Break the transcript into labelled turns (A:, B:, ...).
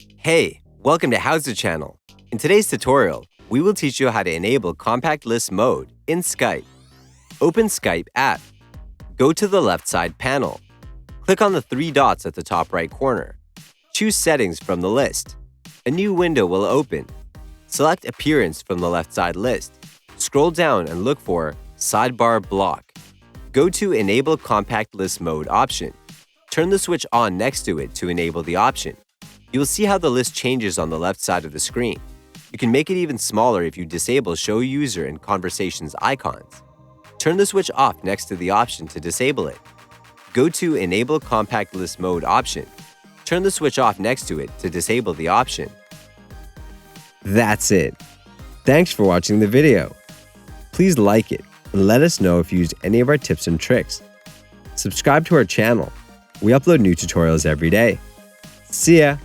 A: Hey, welcome to HOWZA channel. In today's tutorial, we will teach you how to enable compact list mode in Skype. Open Skype app. Go to the left side panel. Click on the three dots at the top right corner. Choose Settings from the list. A new window will open. Select Appearance from the left side list. Scroll down and look for Sidebar Block. Go to Enable Compact List Mode option. Turn the switch on next to it to enable the option. You will see how the list changes on the left side of the screen. You can make it even smaller if you disable Show User and Conversations icons. Turn the switch off next to the option to disable it. Go to Enable Compact List Mode option. Turn the switch off next to it to disable the option. That's it. Thanks for watching the video. Please like it and let us know if you used any of our tips and tricks. Subscribe to our channel. We upload new tutorials every day. See ya!